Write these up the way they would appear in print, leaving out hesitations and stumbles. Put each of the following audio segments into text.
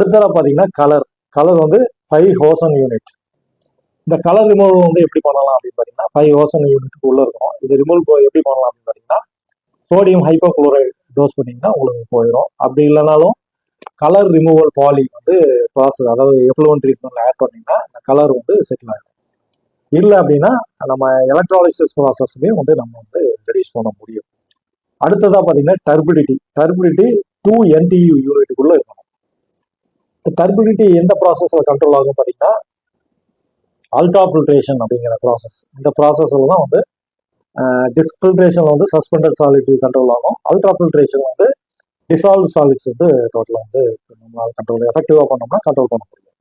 அடுத்ததாக பார்த்தீங்கன்னா colour. Colour வந்து 5 ஓசன் யூனிட். இந்த கலர் ரிமூவல் வந்து எப்படி பண்ணலாம் அப்படின்னு பார்த்தீங்கன்னா 5 ஓசன் யூனிட்டுக்கு உள்ள இருக்கும். இது ரிமூவ் எப்படி பண்ணலாம் அப்படின்னு பார்த்தீங்கன்னா சோடியம் ஹைப்போக்ளோரைட் டோஸ் பண்ணிங்கன்னா உங்களுக்கு போயிடும். அப்படி இல்லைனாலும் கலர் ரிமூவல் பாலி வந்து ப்ராசஸ், அதாவது எஃப்ளூவன்ட் ட்ரீட்மெண்ட்ல ஆட் பண்ணிங்கன்னா இந்த கலர் வந்து செட்டில் ஆகிடும். இல்லை அப்படின்னா நம்ம எலக்ட்ராலிசிஸ் ப்ராசஸ்லையும் வந்து நம்ம வந்து ரெடியூஸ் பண்ண முடியும். அடுத்ததாக பார்த்தீங்கன்னா டர்பிடிட்டி. டர்பிடிட்டி 2 NTU யூனிட்டுக்குள்ள இருக்கணும். இந்த டர்பிடிட்டி எந்த ப்ராசஸ்ல கண்ட்ரோல் ஆகும் பார்த்தீங்கன்னா அல்ட்ரா ஃபில்ட்ரேஷன் அப்படிங்கிற ப்ராசஸ். இந்த ப்ராசஸ்ல தான் வந்து டிஸ்ஃபில்ட்ரேஷன் வந்து சஸ்பெண்டட் சாலிட் கண்ட்ரோல் ஆகும். அல்ட்ரா ஃபில்ட்ரேஷன் வந்து டிசால்வ் சாலிட்ஸ் வந்து டோட்டலாக வந்து நம்மளால் கண்ட்ரோல் எஃபெக்டிவாக பண்ணோம்னா கண்ட்ரோல் பண்ண முடியும்.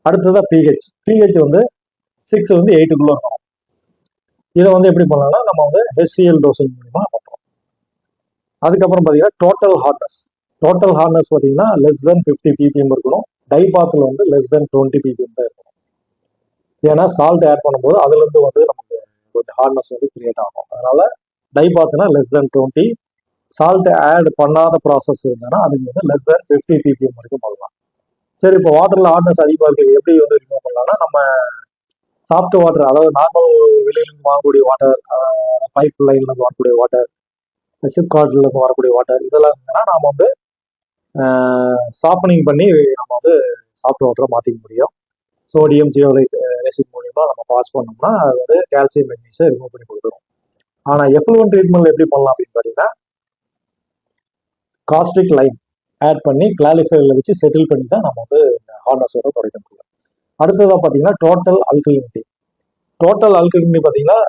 அடுத்ததாக பிஹெச். பிஹெச் வந்து 6 வந்து 8க்குள்ள இருக்கணும். இதை வந்து எப்படி பண்ணலாம்னா நம்ம வந்து HCl டோசிங் மூலமா பண்ணுறோம். அதுக்கப்புறம் பார்த்தீங்கன்னா டோட்டல் ஹார்ட்னஸ். டோட்டல் ஹார்ட்னஸ் பார்த்தீங்கன்னா லெஸ் தென் 50 ppm இருக்கணும். டைபாத்தில் வந்து லெஸ் தென் 20 ppm தான் இருக்கணும். ஏன்னா சால்ட் ஆட் பண்ணும்போது அதுலேருந்து வந்து நமக்கு கொஞ்சம் ஹார்ட்னஸ் வந்து கிரியேட் ஆகும். அதனால டைபாத்னா லெஸ் தென் 20. சால்ட் ஆட் பண்ணாத ப்ராசஸ் இருந்ததுன்னா அதுக்கு வந்து லெஸ் தென் 50 ppm வரைக்கும் பண்ணலாம். சரி, இப்போ வாட்டர்ல ஹார்ட்னஸ் அதிகமாக இருக்குது, எப்படி வந்து ரிமூவ் பண்ணலாம்னா நம்ம சாஃப்ட் வாட்டர், அதாவது நார்மல் வெளியிலேருந்து வாங்கக்கூடிய வாட்டர், பைப் லைன்லேருந்து வரக்கூடிய வாட்டர், சிப்கார்ட்லேருந்து வரக்கூடிய வாட்டர், இதெல்லாம் இருந்ததுன்னா நம்ம வந்து சாஃப்டனிங் பண்ணி நம்ம வந்து சாஃப்ட் வாட்டரை மாற்றிக்க முடியும். சோடியம் ஜியோலைட் ரெசின் மூலியமா நம்ம பாஸ் பண்ணோம்னா அது வந்து கால்சியம் மெக்னீசியம் ரிமூவ் பண்ணி கொடுத்துரும். ஆனால் எஃப்ளூவன்ட் ட்ரீட்மெண்ட் எப்படி பண்ணலாம் அப்படின்னு பார்த்தீங்கன்னா காஸ்டிக் லைம் ஆட் பண்ணி கிளாரிஃபையர்ல வச்சு செட்டில் பண்ணி தான் நம்ம வந்து ஹார்ட்னஸோட குறைக்க முடியும். அடுத்ததாக பார்த்தீங்கன்னா டோட்டல் அல்கலினிட்டி. டோட்டல் அல்கலினிட்டி பார்த்தீங்கன்னா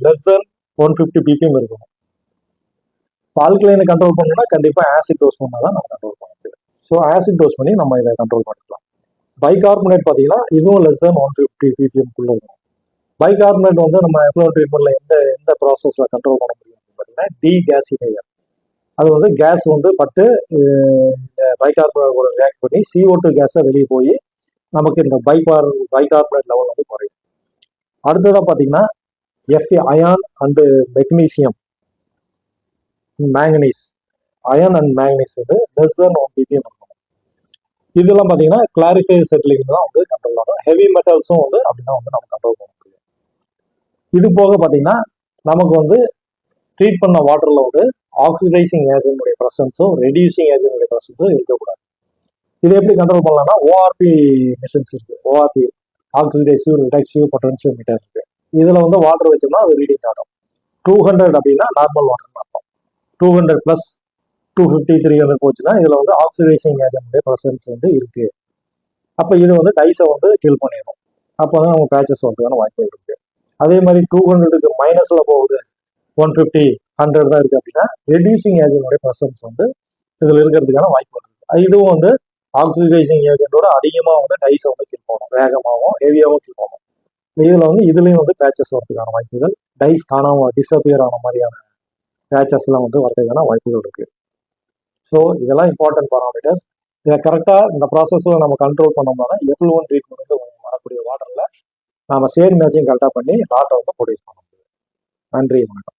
லெஸ் தென் 150 ppm இருக்கணும். இப்போ அல்கலைனை கண்ட்ரோல் பண்ணணும்னா கண்டிப்பாக ஆசிட் டோஸ் பண்ணால் தான் நம்ம கண்ட்ரோல் பண்ண முடியும். ஸோ ஆசிட் டோஸ் பண்ணி நம்ம இதை கண்ட்ரோல் பண்ணிக்கலாம். பைகார்பனேட் பார்த்தீங்கன்னா இதுவும் லெஸ் தென் 150 ppm இருக்கும். பைகார்பனேட் வந்து நம்ம எஃப்ளூவன்ட் ட்ரீட்மெண்ட்ல எந்த ப்ராசஸ்ல கண்ட்ரோல் பண்ண முடியும் பார்த்தீங்கன்னா டீகேசிஃபையர். அது வந்து கேஸ் வந்து பட்டு இந்த பைகார்பனேட் ரியாக்ட் பண்ணி CO2 கேஸை வெளியே போய் நமக்கு இந்த பைகார்பனேட் லெவல் வந்து குறையும். அடுத்ததாக பார்த்தீங்கன்னா Fe ion and magnesium manganese. Iron and manganese வந்து லெஸ் தென் 1 ppm இருக்கும். இதெல்லாம் பார்த்தீங்கன்னா கிளாரிஃபையர் செட்டிலிங் தான் வந்து கண்ட்ரோல் ஆகும். ஹெவி மெட்டல்ஸும் வந்து அப்படின்னா வந்து நம்ம கண்ட்ரோல் பண்ண முடியும். இது போக பார்த்தீங்கன்னா நமக்கு வந்து ட்ரீட் பண்ண வாட்டர்ல வந்து ஆக்சிடைசிங் ஏஜென்டுடைய ப்ரெசன்ஸும் ரெடியூசிங் ஏஜென்டுடைய ப்ரெசன்ஸும் இருக்கக்கூடாது. இது எப்படி கண்ட்ரோல் பண்ணலாம்னா ORP மிஷின்ஸ் இருக்கு. ORP ஆக்சிடைசிவ் ரிடக்சிவ் பொட்டன்ஷியல் மீட்டர் இருக்கு. இதுல வந்து வாட்டர் வச்சோம்னா அது ரீடிங் ஆகும். 200 அப்படின்னா நார்மல் வாட்டர் அர்த்தம். 200 + 250 300 போச்சுன்னா இதுல வந்து ஆக்சிடைசிங் ஏஜென்டுடைய ப்ரெசன்ஸ் வந்து இருக்கு. அப்போ இது வந்து டைஸை வந்து கில் பண்ணிடும். அப்போ வந்து நம்ம பேச்சஸ் வரதுக்கான வாய்ப்புகள் இருக்கு. அதே மாதிரி 200க்கு மைனஸ்ல போகுது, 150 100 தான் இருக்கு அப்படின்னா ரெடியூசிங் ஏஜென்டோட ப்ரெசன்ஸ் வந்து இதுல இருக்கிறதுக்கான வாய்ப்பு இருக்கு. இதுவும் வந்து ஆக்சிடைசிங் ஏஜென்டோட அதிகமாக வந்து டைஸை வந்து கில் பண்ணும், வேகமாகவும் ஹெவியாகவும் கில் பண்ணும். இதுல வந்து இதுலயும் வந்து பேச்சஸ் வரதுக்கான வாய்ப்புகள், டைஸ் காணாம டிஸப்பியர் ஆன மாதிரியான பேச்சஸ் எல்லாம் வந்து வரதுக்கான வாய்ப்புகள் இருக்கு. ஸோ இதெல்லாம் இம்பார்ட்டன்ட் பாராமீட்டர்ஸ். இதை கரெக்டாக இந்த ப்ராசஸ்ல நம்ம கண்ட்ரோல் பண்ணோம்னா தான் எஃப்ளூவன்ட் ட்ரீட்மெண்ட் வந்து வரக்கூடிய வாட்டர்ல நம்ம சேர் மேட்சிங் கரெக்டாக பண்ணி டாட்டை வந்து ப்ரொடியூஸ் பண்ண முடியும். நன்றி, வணக்கம்.